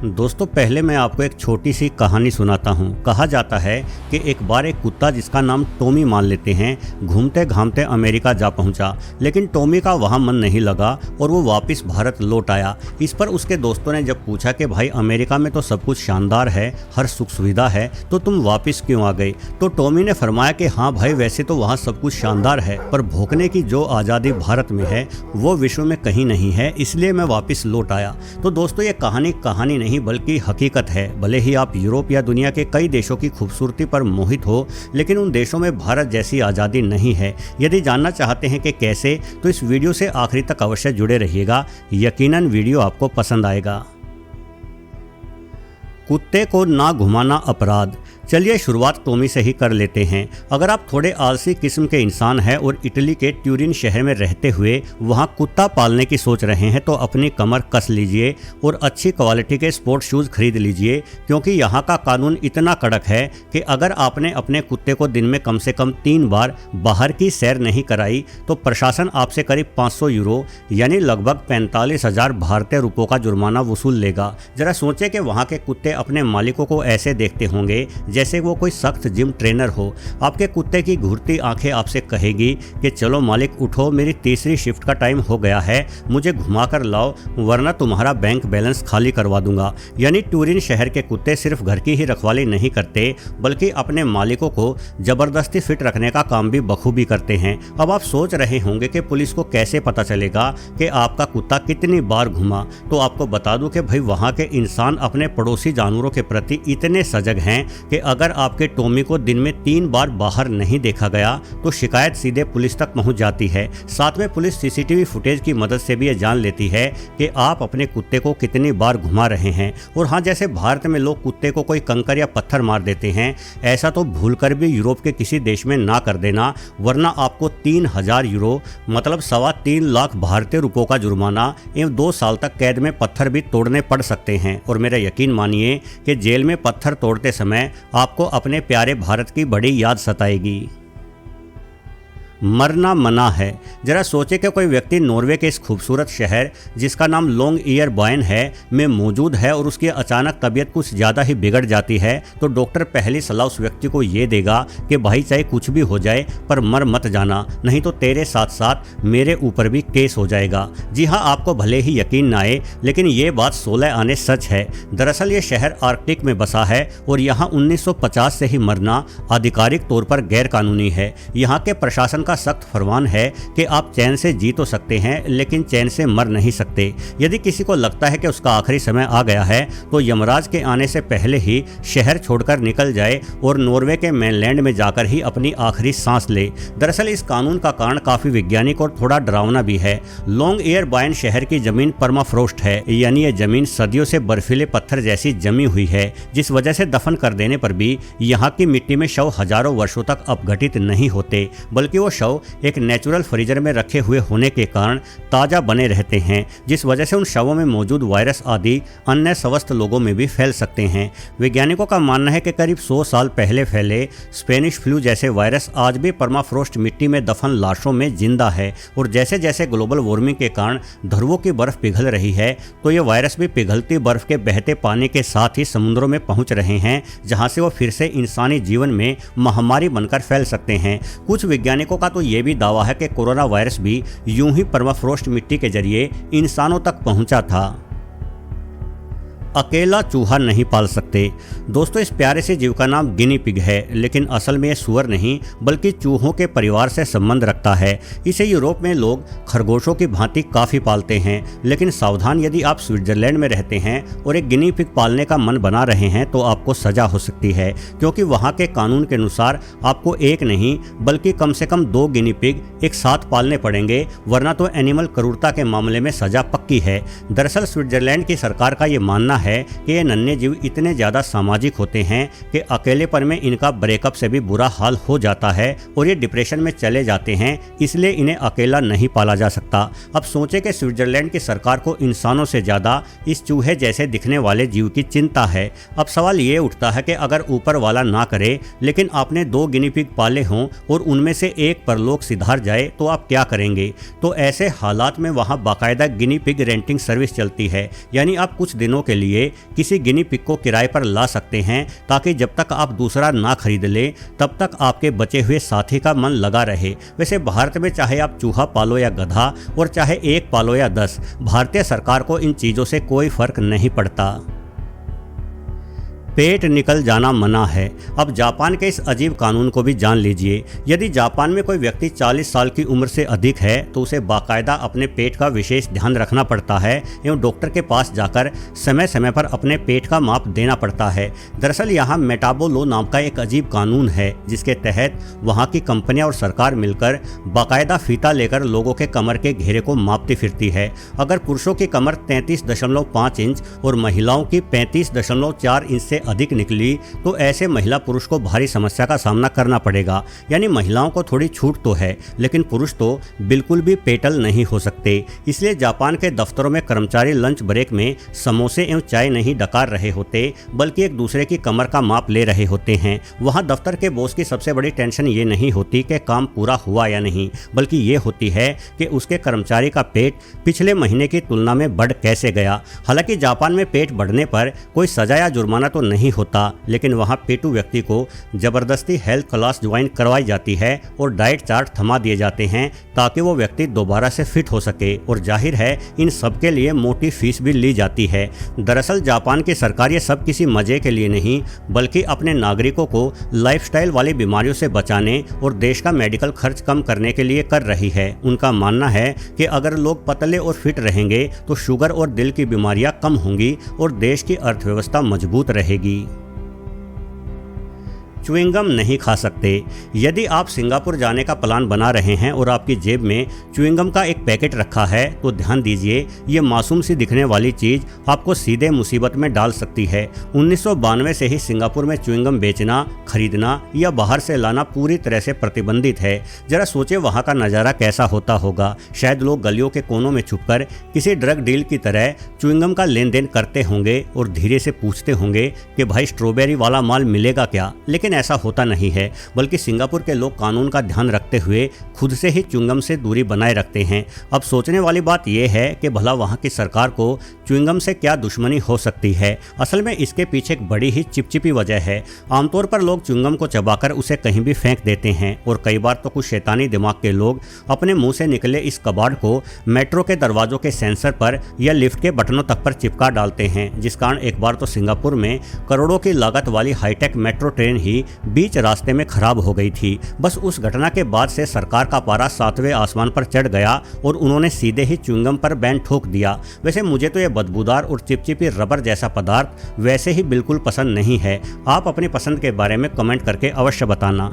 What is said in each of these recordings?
दोस्तों पहले मैं आपको एक छोटी सी कहानी सुनाता हूँ। कहा जाता है कि एक बार एक कुत्ता जिसका नाम टॉमी मान लेते हैं, घूमते घामते अमेरिका जा पहुँचा, लेकिन टॉमी का वहाँ मन नहीं लगा और वो वापस भारत लौट आया। इस पर उसके दोस्तों ने जब पूछा कि भाई अमेरिका में तो सब कुछ शानदार है, हर सुख सुविधा है, तो तुम वापस क्यों आ गए? तो टॉमी ने फरमाया कि हाँ भाई वैसे तो वहाँ सब कुछ शानदार है, पर भोंकने की जो आज़ादी भारत में है वो विश्व में कहीं नहीं है, इसलिए मैं वापस लौट आया। तो दोस्तों ये कहानी नहीं बल्कि हकीकत है। भले ही आप यूरोप या दुनिया के कई देशों की खूबसूरती पर मोहित हो, लेकिन उन देशों में भारत जैसी आज़ादी नहीं है। यदि जानना चाहते हैं कि कैसे, तो इस वीडियो से आखिरी तक अवश्य जुड़े रहिएगा, यकीनन वीडियो आपको पसंद आएगा। कुत्ते को ना घुमाना अपराध। चलिए शुरुआत टॉमी से ही कर लेते हैं। अगर आप थोड़े आलसी किस्म के इंसान हैं और इटली के ट्यूरिन शहर में रहते हुए वहां कुत्ता पालने की सोच रहे हैं, तो अपनी कमर कस लीजिए और अच्छी क्वालिटी के स्पोर्ट शूज़ खरीद लीजिए, क्योंकि यहाँ का कानून इतना कड़क है कि अगर आपने अपने कुत्ते को दिन में कम से कम 3 बार बाहर की सैर नहीं कराई तो प्रशासन आपसे करीब 500 यूरो यानी लगभग 45,000 भारतीय रुपयों का जुर्माना वसूल लेगा। जरा सोचें कि वहाँ के कुत्ते अपने मालिकों को ऐसे देखते होंगे जैसे वो कोई सख्त जिम ट्रेनर हो। आपके कुत्ते की घूरती आंखें आपसे कहेगी कि चलो मालिक उठो, मेरी तीसरी शिफ्ट का टाइम हो गया है, मुझे घुमा कर लाओ वरना तुम्हारा बैंक बैलेंस खाली करवा दूंगा। यानी ट्यूरिन शहर के कुत्ते सिर्फ घर की ही रखवाली नहीं करते, बल्कि अपने मालिकों को जबरदस्ती फिट रखने का काम भी बखूबी करते हैं। अब आप सोच रहे होंगे कि पुलिस को कैसे पता चलेगा कि आपका कुत्ता कितनी बार घुमा। तो आपको बता दूं कि भाई वहाँ के इंसान अपने पड़ोसी जानवरों के प्रति इतने सजग हैं कि अगर आपके टॉमी को दिन में 3 बार बाहर नहीं देखा गया तो शिकायत सीधे पुलिस तक पहुंच जाती है। साथ में पुलिस सीसीटीवी फुटेज की मदद से भी ये जान लेती है कि आप अपने कुत्ते को कितनी बार घुमा रहे हैं। और हाँ, जैसे भारत में लोग कुत्ते को कोई कंकर या पत्थर मार देते हैं, ऐसा तो भूलकर भी यूरोप के किसी देश में ना कर देना, वरना आपको 3,000 यूरो मतलब 3.25 लाख भारतीय रुपयों का जुर्माना एवं 2 साल तक कैद में पत्थर भी तोड़ने पड़ सकते हैं। और मेरा यकीन मानिए कि जेल में पत्थर तोड़ते समय आपको अपने प्यारे भारत की बड़ी याद सताएगी। मरना मना है। जरा सोचे कि कोई व्यक्ति नॉर्वे के इस खूबसूरत शहर जिसका नाम लॉन्गइयरबॉयन है में मौजूद है और उसकी अचानक तबीयत कुछ ज़्यादा ही बिगड़ जाती है, तो डॉक्टर पहली सलाह उस व्यक्ति को ये देगा कि भाई चाहे कुछ भी हो जाए पर मर मत जाना, नहीं तो तेरे साथ साथ मेरे ऊपर भी केस हो जाएगा। जी हाँ, आपको भले ही यकीन ना आए, लेकिन ये बात 16 आने सच है। दरअसल ये शहर आर्कटिक में बसा है और यहाँ 1950 से ही मरना आधिकारिक तौर पर गैर कानूनी है। यहाँ के प्रशासन सख्त फरमान है कि आप चैन से जी तो सकते हैं, लेकिन चैन से मर नहीं सकते। यदि किसी को लगता है कि उसका आखिरी समय आ गया है, तो यमराज के आने से पहले ही शहर छोड़कर निकल जाए और नॉर्वे के मेनलैंड में जाकर ही अपनी आखिरी सांस ले। दरअसल इस कानून का कारण काफी वैज्ञानिक और थोड़ा डरावना भी है। लॉन्गइयरबॉयन शहर की जमीन परमाफ्रोस्ट है, यानी यह जमीन सदियों से बर्फीले पत्थर जैसी जमी हुई है, जिस वजह से दफन कर देने पर भी यहाँ की मिट्टी में शव हजारों वर्षों तक अपघटित नहीं होते, बल्कि वो शव एक नेचुरल फ्रीजर में रखे हुए होने के कारण ताजा बने रहते हैं, जिस वजह से उन शवों में मौजूद वायरस आदि अन्य स्वस्थ लोगों में भी फैल सकते हैं। वैज्ञानिकों का मानना है कि करीब 100 साल पहले फैले स्पेनिश फ्लू जैसे वायरस आज भी परमाफ्रोस्ट मिट्टी में दफन लाशों में जिंदा है। और जैसे जैसे ग्लोबल वार्मिंग के कारण ध्रुवों की बर्फ पिघल रही है, तो ये वायरस भी पिघलती बर्फ के बहते पानी के साथ ही समुद्रों में पहुंच रहे हैं, जहां से वो फिर से इंसानी जीवन में महामारी बनकर फैल सकते हैं। कुछ वैज्ञानिकों का तो ये भी दावा है कि कोरोना वायरस भी यूं ही परमाफ्रोस्ट मिट्टी के जरिए इंसानों तक पहुंचा था। अकेला चूहा नहीं पाल सकते। दोस्तों इस प्यारे से जीव का नाम गिनी पिग है, लेकिन असल में यह सूअर नहीं बल्कि चूहों के परिवार से संबंध रखता है। इसे यूरोप में लोग खरगोशों की भांति काफ़ी पालते हैं, लेकिन सावधान, यदि आप स्विट्जरलैंड में रहते हैं और एक गिनी पिग पालने का मन बना रहे हैं तो आपको सज़ा हो सकती है, क्योंकि वहाँ के कानून के अनुसार आपको एक नहीं बल्कि कम से कम 2 गिनी पिग एक साथ पालने पड़ेंगे, वरना तो एनिमल क्रूरता के मामले में सज़ा पक्की है। दरअसल स्विट्जरलैंड की सरकार का ये मानना है कि ये नन्हे जीव इतने ज़्यादा सामाजिक होते हैं कि अकेलेपन में इनका ब्रेकअप से भी बुरा हाल हो जाता है और ये डिप्रेशन में चले जाते हैं, इसलिए इन्हें अकेला नहीं पाला जा सकता। अब सोचें कि स्विट्जरलैंड की सरकार को इंसानों से ज़्यादा इस चूहे जैसे दिखने वाले जीव की चिंता है। अब सवाल ये उठता है कि अगर ऊपर वाला ना करे, लेकिन आपने 2 गिनी पिग पाले हों और उनमें से एक परलोक सिधार जाए, तो आप क्या करेंगे? तो ऐसे हालात में वहाँ बाकायदा गिनी पिग रेंटिंग सर्विस चलती है, यानी आप कुछ दिनों के लिए लिए किसी गिनी पिग को किराए पर ला सकते हैं, ताकि जब तक आप दूसरा ना खरीद ले तब तक आपके बचे हुए साथी का मन लगा रहे। वैसे भारत में चाहे आप चूहा पालो या गधा, और चाहे एक पालो या 10, भारतीय सरकार को इन चीज़ों से कोई फर्क नहीं पड़ता। पेट निकल जाना मना है। अब जापान के इस अजीब कानून को भी जान लीजिए। यदि जापान में कोई व्यक्ति 40 साल की उम्र से अधिक है तो उसे बाकायदा अपने पेट का विशेष ध्यान रखना पड़ता है एवं डॉक्टर के पास जाकर समय समय पर अपने पेट का माप देना पड़ता है। दरअसल यहाँ मेटाबोलो नाम का एक अजीब कानून है, जिसके तहत वहाँ की कंपनियाँ और सरकार मिलकर बाकायदा फीता लेकर लोगों के कमर के घेरे को मापती फिरती है। अगर पुरुषों की कमर 33.5 इंच और महिलाओं की 35.4 इंच से अधिक निकली तो ऐसे महिला पुरुष को भारी समस्या का सामना करना पड़ेगा। यानी महिलाओं को थोड़ी छूट तो है, लेकिन पुरुष तो बिल्कुल भी पेटल नहीं हो सकते। इसलिए जापान के दफ्तरों में कर्मचारी लंच ब्रेक में समोसे एवं चाय नहीं डकार रहे होते, बल्कि एक दूसरे की कमर का माप ले रहे होते हैं। वहाँ दफ्तर के बॉस की सबसे बड़ी टेंशन ये नहीं होती कि काम पूरा हुआ या नहीं, बल्कि ये होती है कि उसके कर्मचारी का पेट पिछले महीने की तुलना में बढ़ कैसे गया। हालांकि जापान में पेट बढ़ने पर कोई सजा या जुर्माना तो नहीं होता, लेकिन वहाँ पेटू व्यक्ति को जबरदस्ती हेल्थ क्लास ज्वाइन करवाई जाती है और डाइट चार्ट थमा दिए जाते हैं, ताकि वो व्यक्ति दोबारा से फिट हो सके। और जाहिर है इन सब के लिए मोटी फीस भी ली जाती है। दरअसल जापान की सरकार ये सब किसी मजे के लिए नहीं, बल्कि अपने नागरिकों को लाइफस्टाइल वाली बीमारियों से बचाने और देश का मेडिकल खर्च कम करने के लिए कर रही है। उनका मानना है कि अगर लोग पतले और फिट रहेंगे तो शुगर और दिल की बीमारियां कम होंगी और देश की अर्थव्यवस्था मजबूत रहेगी। च्युइंगम नहीं खा सकते। यदि आप सिंगापुर जाने का प्लान बना रहे हैं और आपकी जेब में च्युइंगम का एक पैकेट रखा है तो ध्यान दीजिए, ये मासूम सी दिखने वाली चीज़ आपको सीधे मुसीबत में डाल सकती है। 1992 से ही सिंगापुर में च्युइंगम बेचना, खरीदना या बाहर से लाना पूरी तरह से प्रतिबंधित है। जरा सोचे वहाँ का नज़ारा कैसा होता होगा। शायद लोग गलियों के कोनों में छुपकर किसी ड्रग डील की तरह च्युइंगम का लेन देन करते होंगे और धीरे से पूछते होंगे कि भाई स्ट्रॉबेरी वाला माल मिलेगा क्या। लेकिन ऐसा होता नहीं है, बल्कि सिंगापुर के लोग कानून का ध्यान रखते हुए खुद से ही च्युइंगम से दूरी बनाए रखते हैं। अब सोचने वाली बात यह है कि भला वहाँ की सरकार को च्युइंगम से क्या दुश्मनी हो सकती है। असल में इसके पीछे एक बड़ी ही चिपचिपी वजह है। आमतौर पर लोग च्युइंगम को चबाकर उसे कहीं भी फेंक देते हैं, और कई बार तो कुछ शैतानी दिमाग के लोग अपने मुंह से निकले इस कबाड़ को मेट्रो के दरवाजों के सेंसर पर या लिफ्ट के बटनों तक पर चिपका डालते हैं, जिस कारण एक बार तो सिंगापुर में करोड़ों की लागत वाली हाईटेक मेट्रो ट्रेन ही बीच रास्ते में खराब हो गई थी। बस उस घटना के बाद से सरकार का पारा 7वें आसमान पर चढ़ गया और उन्होंने सीधे ही च्युइंगम पर बैन ठोक दिया। वैसे मुझे तो यह बदबूदार और चिपचिपी रबर जैसा पदार्थ वैसे ही बिल्कुल पसंद नहीं है। आप अपनी पसंद के बारे में कमेंट करके अवश्य बताना।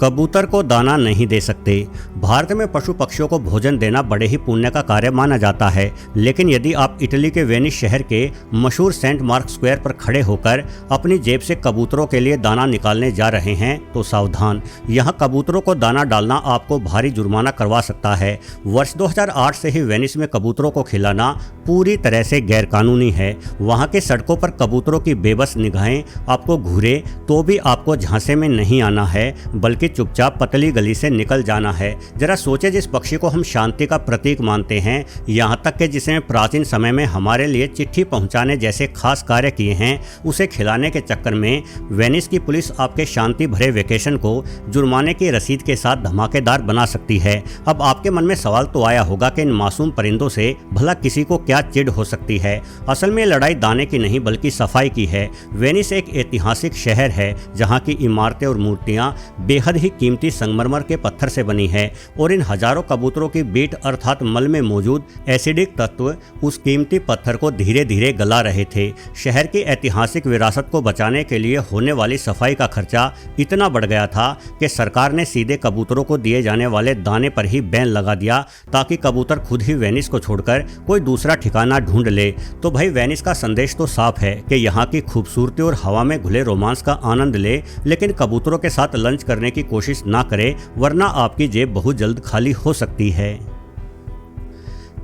कबूतर को दाना नहीं दे सकते। भारत में पशु पक्षियों को भोजन देना बड़े ही पुण्य का कार्य माना जाता है, लेकिन यदि आप इटली के वेनिस शहर के मशहूर सेंट मार्क स्क्वायर पर खड़े होकर अपनी जेब से कबूतरों के लिए दाना निकालने जा रहे हैं तो सावधान, यहाँ कबूतरों को दाना डालना आपको भारी जुर्माना करवा सकता है। वर्ष 2008 से ही वेनिस में कबूतरों को खिलाना पूरी तरह से गैरकानूनी है। वहाँ के सड़कों पर कबूतरों की बेबस निगाहें आपको घूरे तो भी आपको झांसे में नहीं आना है, बल्कि चुपचाप पतली गली से निकल जाना है। जरा सोचे, जिस पक्षी को हम शांति का प्रतीक मानते हैं, यहाँ तक कि जिसने प्राचीन समय में हमारे लिए चिट्ठी पहुँचाने जैसे खास कार्य किए हैं, उसे खिलाने के चक्कर में वेनिस की पुलिस आपके शांति भरे वेकेशन को जुर्माने की रसीद के साथ धमाकेदार बना सकती है। अब आपके मन में सवाल तो आया होगा कि इन मासूम परिंदों से भला किसी को क्या चिढ़ हो सकती है। असल में लड़ाई दाने की नहीं बल्कि सफाई की है। वेनिस एक ऐतिहासिक शहर है जहाँ की इमारतें और मूर्तियाँ बेहद ही कीमती संगमरमर के पत्थर से बनी है, और इन हजारों कबूतरों की बीट अर्थात मल में मौजूद एसिडिक तत्व उस कीमती पत्थर को धीरे धीरे गला रहे थे। शहर की ऐतिहासिक विरासत को बचाने के लिए होने वाली सफाई का खर्चा इतना बढ़ गया था कि सरकार ने सीधे कबूतरों को दिए जाने वाले दाने पर ही बैन लगा दिया, ताकि कबूतर खुद ही वेनिस को छोड़कर कोई दूसरा ठिकाना ढूंढ ले। तो भाई वेनिस का संदेश तो साफ है कि यहाँ की खूबसूरती और हवा में घुले रोमांस का आनंद ले, लेकिन कबूतरों के साथ लंच करने की कोशिश ना करें, वरना आपकी जेब बहुत जल्द खाली हो सकती है।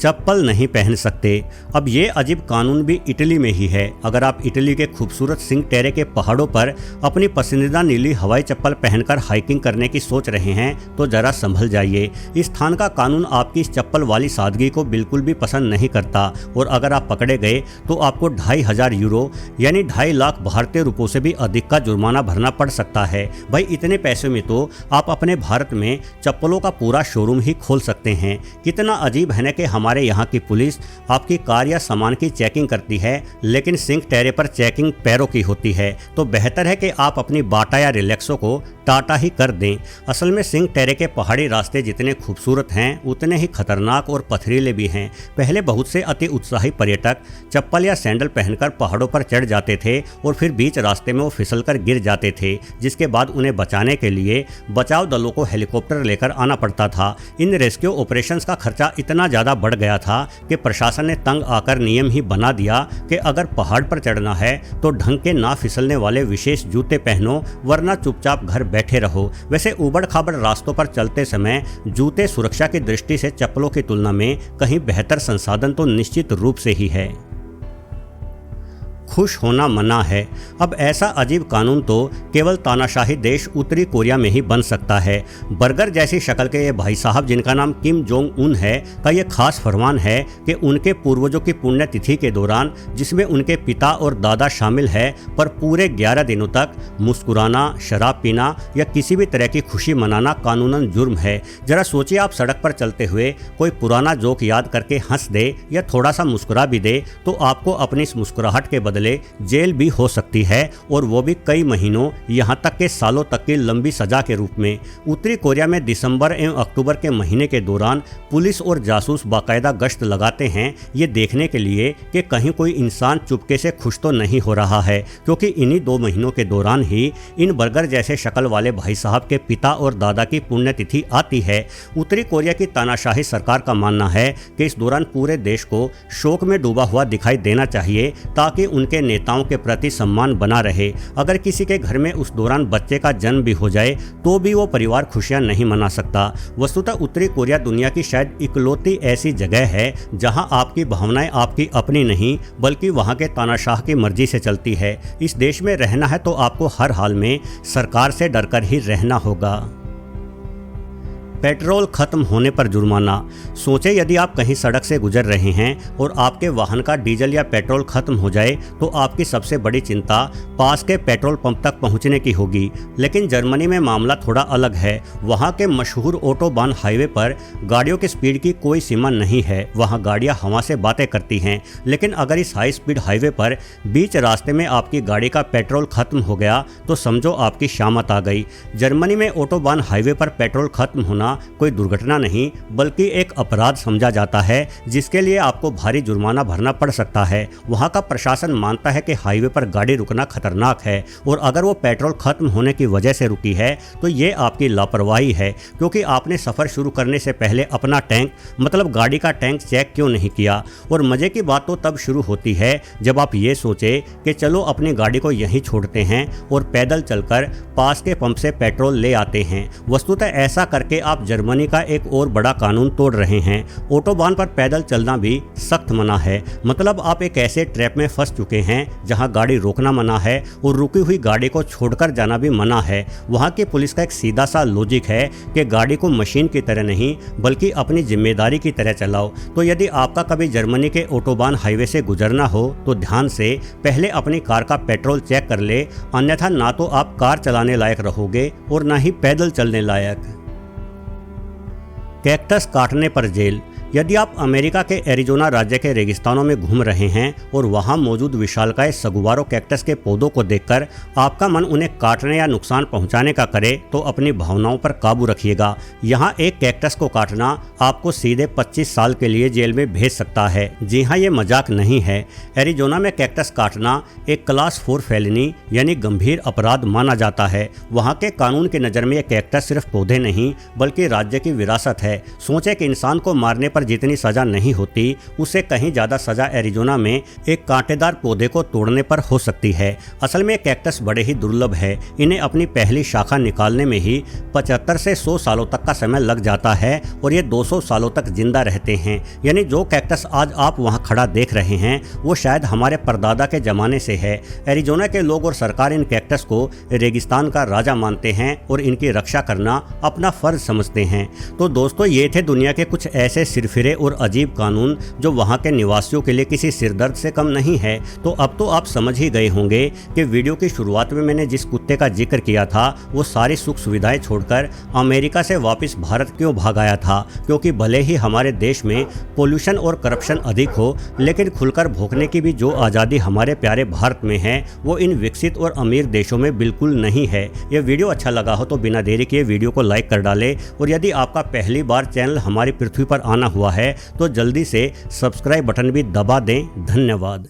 चप्पल नहीं पहन सकते। अब ये अजीब कानून भी इटली में ही है। अगर आप इटली के खूबसूरत सिंक टेरे के पहाड़ों पर अपनी पसंदीदा नीली हवाई चप्पल पहनकर हाइकिंग करने की सोच रहे हैं तो जरा संभल जाइए। इस स्थान का कानून आपकी इस चप्पल वाली सादगी को बिल्कुल भी पसंद नहीं करता और अगर आप पकड़े गए तो आपको 2500 यूरो यानी 2.5 लाख भारतीय रुपयों से भी अधिक का जुर्माना भरना पड़ सकता है। भाई इतने पैसों में तो आप अपने भारत में चप्पलों का पूरा शोरूम ही खोल सकते हैं। कितना अजीब है ना कि हमारे यहाँ की पुलिस आपकी कार या सामान की चेकिंग करती है लेकिन सिंक टेरे पर चेकिंग पैरों की होती है। तो बेहतर है कि आप अपनी बाटा या रिलैक्सो को टाटा ही कर दें। असल में सिंक टेरे के पहाड़ी रास्ते जितने खूबसूरत हैं उतने ही खतरनाक और पथरीले भी हैं। पहले बहुत से अति उत्साही पर्यटक चप्पल या सैंडल पहनकर पहाड़ों पर चढ़ जाते थे और फिर बीच रास्ते में वो फिसलकर गिर जाते थे, जिसके बाद उन्हें बचाने के लिए बचाव दलों को हेलीकॉप्टर लेकर आना पड़ता था। इन रेस्क्यू ऑपरेशंस का खर्चा इतना ज़्यादा बढ़ गया था कि प्रशासन ने तंग आकर नियम ही बना दिया कि अगर पहाड़ पर चढ़ना है तो ढंग के ना फिसलने वाले विशेष जूते पहनो वरना चुपचाप घर बैठे रहो। वैसे उबड़ खाबड़ रास्तों पर चलते समय जूते सुरक्षा की दृष्टि से चप्पलों की तुलना में कहीं बेहतर संसाधन तो निश्चित रूप से ही है। खुश होना मना है। अब ऐसा अजीब कानून तो केवल तानाशाही देश उत्तरी कोरिया में ही बन सकता है। बर्गर जैसी शक्ल के ये भाई साहब जिनका नाम किम जोंग उन है का ये खास फरमान है कि उनके पूर्वजों की पुण्यतिथि के दौरान जिसमें उनके पिता और दादा शामिल है पर पूरे 11 दिनों तक मुस्कुराना, शराब पीना या किसी भी तरह की खुशी मनाना कानूनन जुर्म है। जरा सोचिए आप सड़क पर चलते हुए कोई पुराना जोक याद करके हंस दे या थोड़ा सा मुस्कुरा भी दे तो आपको अपनी इस मुस्कुराहट के बदले जेल भी हो सकती है और वो भी कई महीनों यहां तक के सालों तक की लंबी सजा के रूप में। उत्तरी कोरिया में दिसंबर एवं अक्टूबर के महीने के दौरान पुलिस और जासूस बाकायदा गश्त लगाते हैं ये देखने के लिए कि कहीं कोई इंसान चुपके से खुश तो नहीं हो रहा है, क्योंकि इन्हीं 2 महीनों के दौरान ही इन बर्गर जैसे शक्ल वाले भाई साहब के पिता और दादा की पुण्यतिथि आती है। उत्तरी कोरिया की तानाशाही सरकार का मानना है कि इस दौरान पूरे देश को शोक में डूबा हुआ दिखाई देना चाहिए ताकि उनके नेताओं के प्रति सम्मान बना रहे। अगर किसी के घर में उस दौरान बच्चे का जन्म भी हो जाए तो भी वो परिवार खुशियां नहीं मना सकता। वस्तुतः उत्तरी कोरिया दुनिया की शायद इकलौती ऐसी जगह है जहां आपकी भावनाएं आपकी अपनी नहीं बल्कि वहां के तानाशाह की मर्जी से चलती है। इस देश में रहना है तो आपको हर हाल में सरकार से डरकर ही रहना होगा। पेट्रोल खत्म होने पर जुर्माना। सोचें यदि आप कहीं सड़क से गुजर रहे हैं और आपके वाहन का डीजल या पेट्रोल खत्म हो जाए तो आपकी सबसे बड़ी चिंता पास के पेट्रोल पंप तक पहुंचने की होगी। लेकिन जर्मनी में मामला थोड़ा अलग है। वहां के मशहूर ऑटोबान हाईवे पर गाड़ियों की स्पीड की कोई सीमा नहीं है। वहां गाड़ियां हवा से बातें करती हैं। लेकिन अगर इस हाई स्पीड हाईवे पर बीच रास्ते में आपकी गाड़ी का पेट्रोल खत्म हो गया तो समझो आपकी शामत आ गई। जर्मनी में ऑटोबान हाईवे पर पेट्रोल खत्म होना कोई दुर्घटना नहीं बल्कि एक अपराध समझा जाता है जिसके लिए आपको भारी जुर्माना भरना पड़ सकता है। वहां का प्रशासन मानता है कि हाईवे पर गाड़ी रुकना खतरनाक है और अगर वो पेट्रोल खत्म होने की वजह से रुकी है तो ये आपकी लापरवाही है, क्योंकि आपने सफ़र शुरू करने से पहले अपना टैंक मतलब गाड़ी का टैंक चेक क्यों नहीं किया। और मज़े की बात तो तब शुरू होती है जब आप ये सोचे कि चलो अपनी गाड़ी को यहीं छोड़ते हैं और पैदल चलकर पास के पंप से पेट्रोल ले आते हैं। वस्तुतः ऐसा करके आप जर्मनी का एक और बड़ा कानून तोड़ रहे हैं। ऑटोबान पर पैदल चलना भी सख्त मना है। मतलब आप एक ऐसे ट्रैप में फंस चुके हैं जहां गाड़ी रोकना मना है और रुकी हुई गाड़ी को छोड़कर जाना भी मना है। वहां की पुलिस का एक सीधा सा लॉजिक है कि गाड़ी को मशीन की तरह नहीं बल्कि अपनी जिम्मेदारी की तरह चलाओ। तो यदि आपका कभी जर्मनी के ऑटोबान हाईवे से गुजरना हो तो ध्यान से पहले अपनी कार का पेट्रोल चेक कर ले, अन्यथा ना तो आप कार चलाने लायक रहोगे और ना ही पैदल चलने लायक। कैक्टस काटने पर जेल। यदि आप अमेरिका के एरिजोना राज्य के रेगिस्तानों में घूम रहे हैं और वहां मौजूद विशालकाय सगुवारो कैक्टस के पौधों को देखकर आपका मन उन्हें काटने या नुकसान पहुंचाने का करे तो अपनी भावनाओं पर काबू रखिएगा। यहां एक कैक्टस को काटना आपको सीधे 25 साल के लिए जेल में भेज सकता है। जी हाँ, ये मजाक नहीं है। एरिजोना में कैक्टस काटना एक क्लास 4 फेलिनी यानी गंभीर अपराध माना जाता है। वहाँ के कानून की नज़र में यह कैक्टस सिर्फ पौधे नहीं बल्कि राज्य की विरासत है। सोचे कि इंसान को मारने पर जितनी सजा नहीं होती उससे कहीं ज़्यादा सजा एरिजोना में एक कांटेदार पौधे को तोड़ने पर हो सकती है। असल में कैक्टस बड़े ही दुर्लभ है। इन्हें अपनी पहली शाखा निकालने में ही 75 से 100 सालों तक का समय लग जाता है और ये 200 सालों तक जिंदा रहते हैं। यानी जो कैक्टस आज आप वहाँ खड़ा देख रहे हैं वो शायद हमारे परदादा के ज़माने से है। एरिजोना के लोग और सरकार इन कैक्टस को रेगिस्तान का राजा मानते हैं और इनकी रक्षा करना अपना फर्ज समझते हैं। तो दोस्तों, ये थे दुनिया के कुछ ऐसे सिरफिरे और अजीब कानून जो वहाँ के निवासियों के लिए किसी सिरदर्द से कम नहीं है। तो अब तो आप समझ ही गए होंगे कि वीडियो की शुरुआत में मैंने जिस कुत्ते का जिक्र किया था वो सारी सुख सुविधाएं छोड़कर अमेरिका से वापस भारत क्यों भाग आया था। क्योंकि भले ही हमारे देश में पोल्यूशन और करप्शन अधिक हो, लेकिन खुलकर भोंकने की भी जो आज़ादी हमारे प्यारे भारत में है वो इन विकसित और अमीर देशों में बिल्कुल नहीं है। यह वीडियो अच्छा लगा हो तो बिना देरी किए वीडियो को लाइक कर डालें और यदि आपका पहली बार चैनल हमारी पृथ्वी पर आना हुआ है तो जल्दी से सब्सक्राइब बटन भी दबा दें। धन्यवाद।